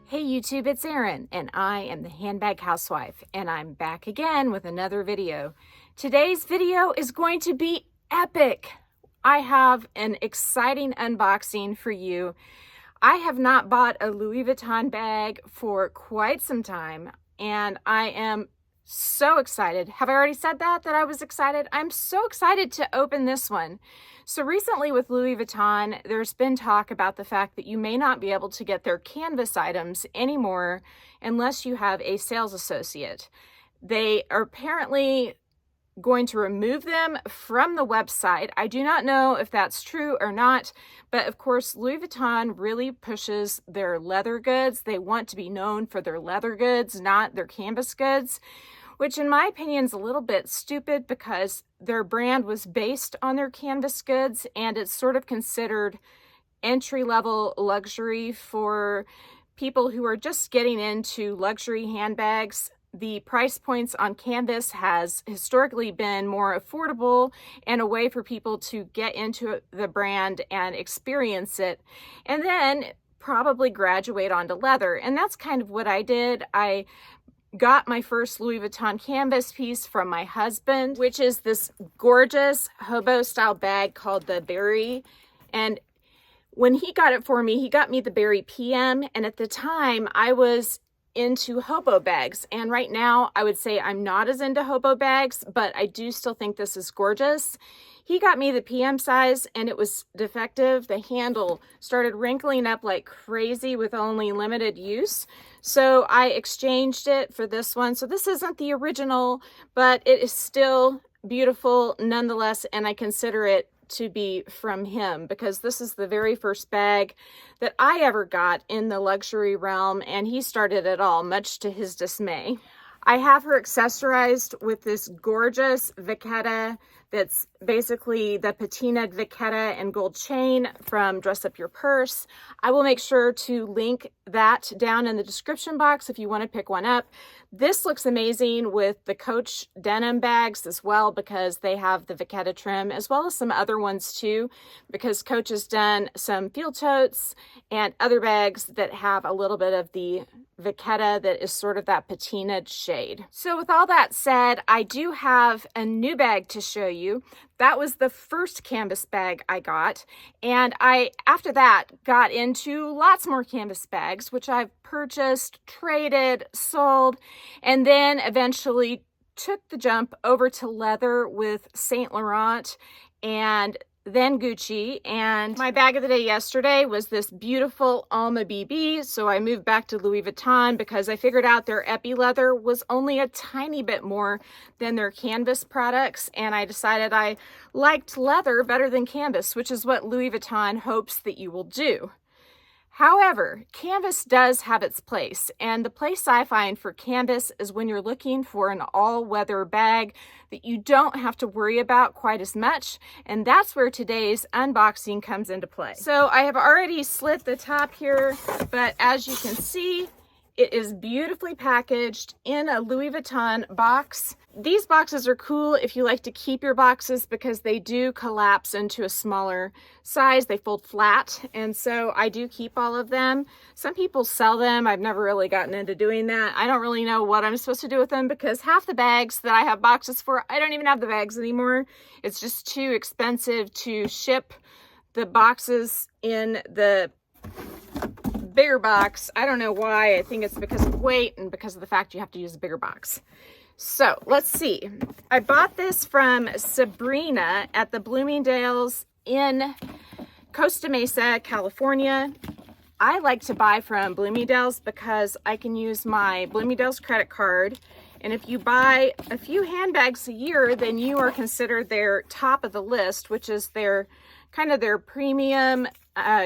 Hey YouTube, it's Erin, and I am the Handbag Housewife, and I'm back again with another video. Today's video is going to be epic. I have an exciting unboxing for you. I have not bought a Louis Vuitton bag for quite some time, and I am so excited. Have I already said that I was excited? I'm so excited to open this one. So recently with Louis Vuitton, there's been talk about the fact that you may not be able to get their canvas items anymore unless you have a sales associate. They are apparently going to remove them from the website. I do not know if that's true or not, but of course Louis Vuitton really pushes their leather goods. They want to be known for their leather goods, not their canvas goods, which in my opinion is a little bit stupid because their brand was based on their canvas goods, and it's sort of considered entry-level luxury for people who are just getting into luxury handbags. The price points on canvas has historically been more affordable and a way for people to get into the brand and experience it, and then probably graduate onto leather. And that's kind of what I did. I got my first Louis Vuitton canvas piece from my husband, which is this gorgeous hobo style bag called the Berry. And when he got it for me, he got me the Berry PM. And at the time I was into hobo bags. And right now I would say I'm not as into hobo bags, but I do still think this is gorgeous. He got me the PM size and it was defective. The handle started wrinkling up like crazy with only limited use. So I exchanged it for this one. So this isn't the original, but it is still beautiful nonetheless. And I consider it to be from him because this is the very first bag that I ever got in the luxury realm, and he started it all, much to his dismay. I have her accessorized with this gorgeous vachetta that's basically the patinaed vachetta and gold chain from Dress Up Your Purse. I will make sure to link that down in the description box if you want to pick one up. This looks amazing with the Coach denim bags as well because they have the vachetta trim, as well as some other ones too, because Coach has done some field totes and other bags that have a little bit of the vachetta that is sort of that patinaed shade. So with all that said, I do have a new bag to show you. That was the first canvas bag I got, and I, after that, got into lots more canvas bags, which I've purchased, traded, sold, and then eventually took the jump over to leather with Saint Laurent and then Gucci. And my bag of the day yesterday was this beautiful Alma BB. So I moved back to Louis Vuitton because I figured out their epi leather was only a tiny bit more than their canvas products. And I decided I liked leather better than canvas, which is what Louis Vuitton hopes that you will do. However, canvas does have its place, and the place I find for canvas is when you're looking for an all-weather bag that you don't have to worry about quite as much, and that's where today's unboxing comes into play. So I have already slit the top here, but as you can see, it is beautifully packaged in a Louis Vuitton box. These boxes are cool if you like to keep your boxes because they do collapse into a smaller size. They fold flat, and so I do keep all of them. Some people sell them. I've never really gotten into doing that. I don't really know what I'm supposed to do with them because half the bags that I have boxes for, I don't even have the bags anymore. It's just too expensive to ship the boxes in the bigger box. I don't know why. I think it's because of weight and because of the fact you have to use a bigger box. So let's see. I bought this from Sabrina at the Bloomingdale's in Costa Mesa, California. I like to buy from Bloomingdale's because I can use my Bloomingdale's credit card. And if you buy a few handbags a year, then you are considered their top of the list, which is their kind of their premium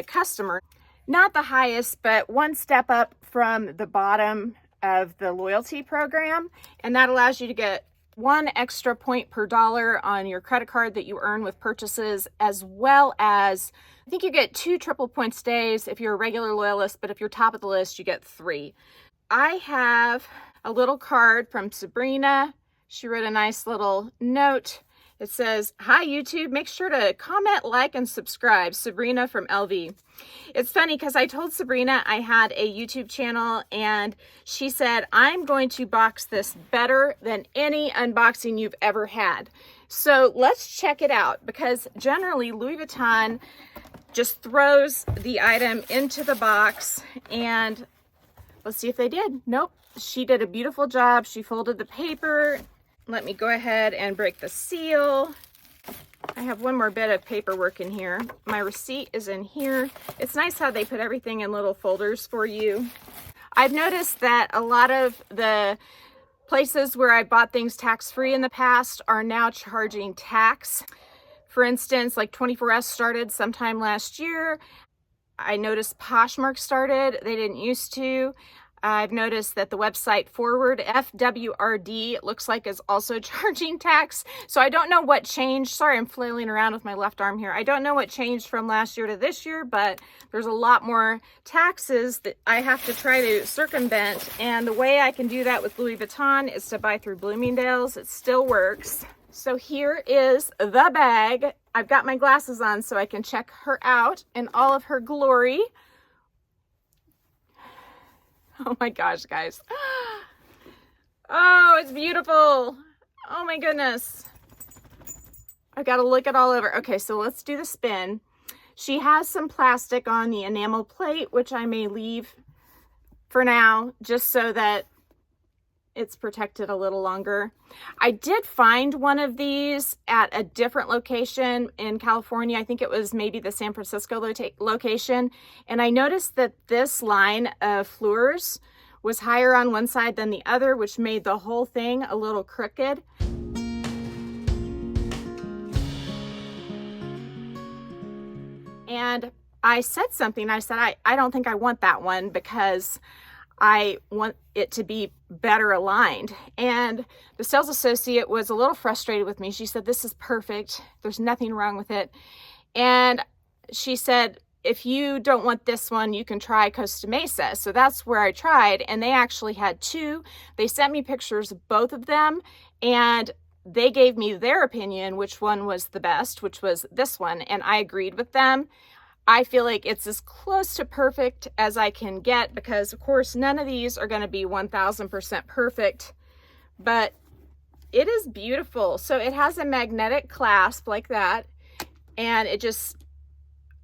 customer. Not the highest, but one step up from the bottom of the loyalty program, and that allows you to get 1 extra point per dollar on your credit card that you earn with purchases, as well as I think you get 2 triple point stays if you're a regular loyalist, but if you're top of the list you get 3. I have a little card from Sabrina. She wrote a nice little note. It says, "Hi YouTube, make sure to comment, like, and subscribe. Sabrina from LV." It's funny because I told Sabrina I had a YouTube channel and she said, "I'm going to box this better than any unboxing you've ever had." So let's check it out, because generally Louis Vuitton just throws the item into the box, and let's see if they did. Nope, she did a beautiful job. She folded the paper. Let me go ahead and break the seal. I have one more bit of paperwork in here. My receipt is in here. It's nice how they put everything in little folders for you. I've noticed that a lot of the places where I bought things tax-free in the past are now charging tax. For instance, like 24S started sometime last year. I noticed Poshmark started. They didn't used to. I've noticed that the website Forward, FWRD, it looks like is also charging tax. So I don't know what changed. Sorry, I'm flailing around with my left arm here. I don't know what changed from last year to this year, but there's a lot more taxes that I have to try to circumvent. And the way I can do that with Louis Vuitton is to buy through Bloomingdale's. It still works. So here is the bag. I've got my glasses on so I can check her out in all of her glory. Oh my gosh, guys. Oh, it's beautiful. Oh my goodness. I've got to look it all over. Okay, so let's do the spin. She has some plastic on the enamel plate, which I may leave for now, just so that it's protected a little longer. I did find one of these at a different location in California. I think it was maybe the San Francisco location. And I noticed that this line of fleurs was higher on one side than the other, which made the whole thing a little crooked. And I said something. I said, I don't think I want that one because I want it to be better aligned. And the sales associate was a little frustrated with me. She said, "This is perfect. There's nothing wrong with it." And she said, "If you don't want this one, you can try Costa Mesa." So that's where I tried. And they actually had two. They sent me pictures of both of them. And they gave me their opinion, which one was the best, which was this one. And I agreed with them. I feel like it's as close to perfect as I can get, because of course none of these are going to be 1000% perfect, but it is beautiful. So it has a magnetic clasp like that, and it just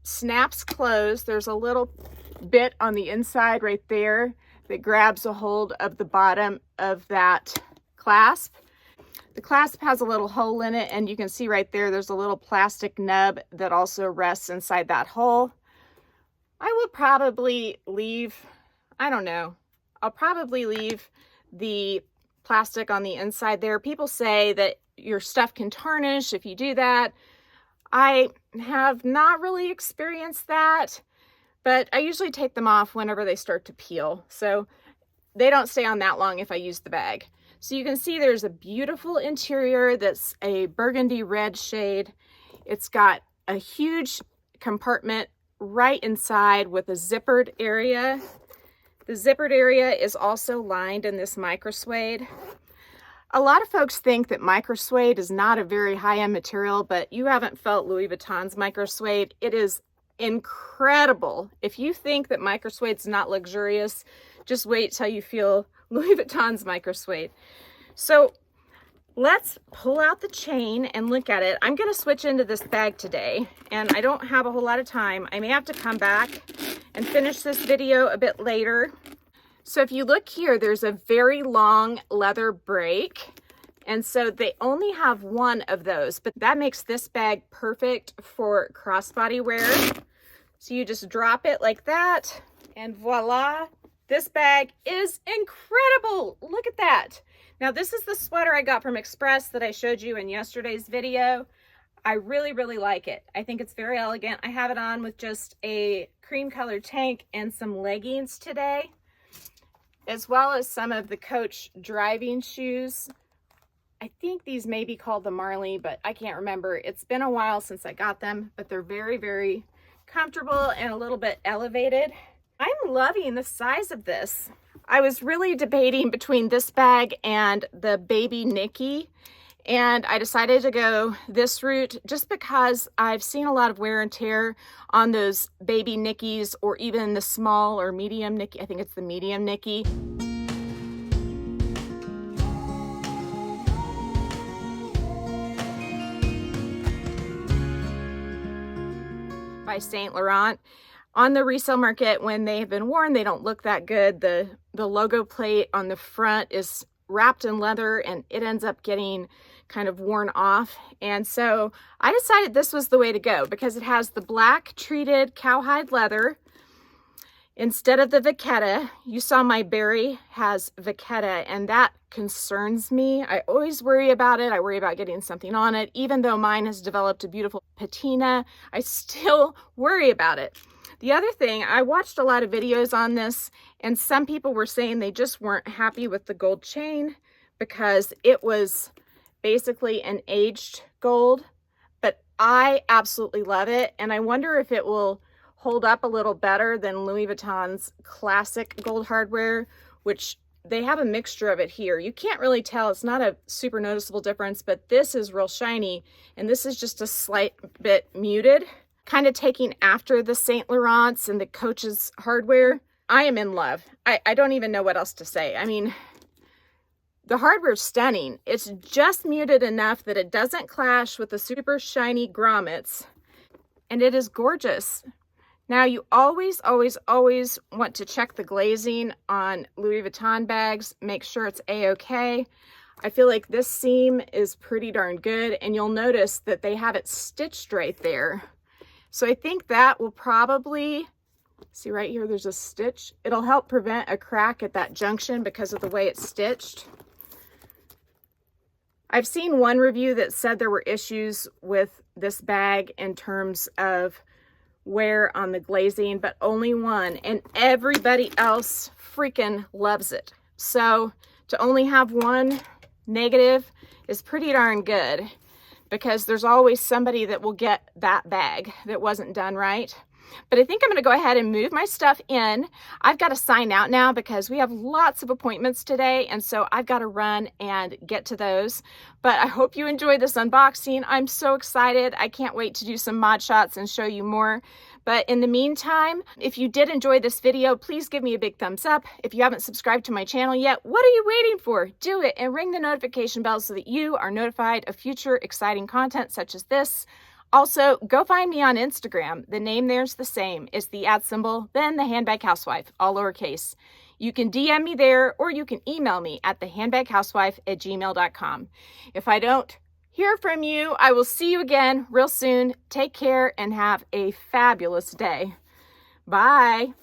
snaps closed. There's a little bit on the inside right there that grabs a hold of the bottom of that clasp. The clasp has a little hole in it, and you can see right there, there's a little plastic nub that also rests inside that hole. I will probably leave, I don't know, I'll probably leave the plastic on the inside there. People say that your stuff can tarnish if you do that. I have not really experienced that, but I usually take them off whenever they start to peel. So they don't stay on that long if I use the bag. So you can see there's a beautiful interior that's a burgundy red shade. It's got a huge compartment right inside with a zippered area. The zippered area is also lined in this micro suede. A lot of folks think that micro suede is not a very high-end material, but you haven't felt Louis Vuitton's micro suede. It is incredible. If you think that micro suede's not luxurious, just wait till you feel Louis Vuitton's micro suede. So let's pull out the chain and look at it. I'm going to switch into this bag today, and I don't have a whole lot of time. I may have to come back and finish this video a bit later. So if you look here, there's a very long leather break. And so they only have one of those, but that makes this bag perfect for crossbody wear. So you just drop it like that, and voila. This bag is incredible. Look at that. Now, this is the sweater I got from Express that I showed you in yesterday's video. I really, really like it. I think it's very elegant. I have it on with just a cream colored tank and some leggings today, as well as some of the Coach driving shoes. I think these may be called the Marley, but I can't remember. It's been a while since I got them, but they're very, very comfortable and a little bit elevated. I'm loving the size of this. I was really debating between this bag and the Baby Nikki, And I decided to go this route just because I've seen a lot of wear and tear on those baby Nickies, or even the small or medium Nicki. I think it's the medium Nicki. By Saint Laurent. On the resale market, when they have been worn, they don't look that good. The logo plate on the front is wrapped in leather and it ends up getting kind of worn off. And so I decided this was the way to go because it has the black treated cowhide leather instead of the vachetta. You saw my berry has vachetta, and that concerns me. I always worry about it. I worry about getting something on it. Even though mine has developed a beautiful patina, I still worry about it. The other thing, I watched a lot of videos on this, and some people were saying they just weren't happy with the gold chain because it was basically an aged gold, but I absolutely love it. And I wonder if it will hold up a little better than Louis Vuitton's classic gold hardware, which they have a mixture of it here. You can't really tell. It's not a super noticeable difference, but this is real shiny and this is just a slight bit muted, kind of taking after the Saint Laurents and the Coach's hardware. I am in love. I don't even know what else to say. I mean, the hardware is stunning. It's just muted enough that it doesn't clash with the super shiny grommets, and it is gorgeous. Now, you always, always, always want to check the glazing on Louis Vuitton bags. Make sure it's a-okay. I feel like this seam is pretty darn good, and you'll notice that they have it stitched right there. So I think that will probably, see right here, there's a stitch. It'll help prevent a crack at that junction because of the way it's stitched. I've seen one review that said there were issues with this bag in terms of wear on the glazing, but only one, and everybody else freaking loves it. So to only have one negative is pretty darn good, because there's always somebody that will get that bag that wasn't done right. But I think I'm going to go ahead and move my stuff in. I've got to sign out now because we have lots of appointments today, and so I've got to run and get to those. But I hope you enjoyed this unboxing. I'm so excited. I can't wait to do some mod shots and show you more. But in the meantime, if you did enjoy this video, please give me a big thumbs up. If you haven't subscribed to my channel yet, what are you waiting for? Do it and ring the notification bell so that you are notified of future exciting content such as this. Also, go find me on Instagram. The name there's the same. It's the @, then the Handbag Housewife, all lowercase. You can DM me there, or you can email me at thehandbaghousewife@gmail.com. If I don't hear from you, I will see you again real soon. Take care and have a fabulous day. Bye.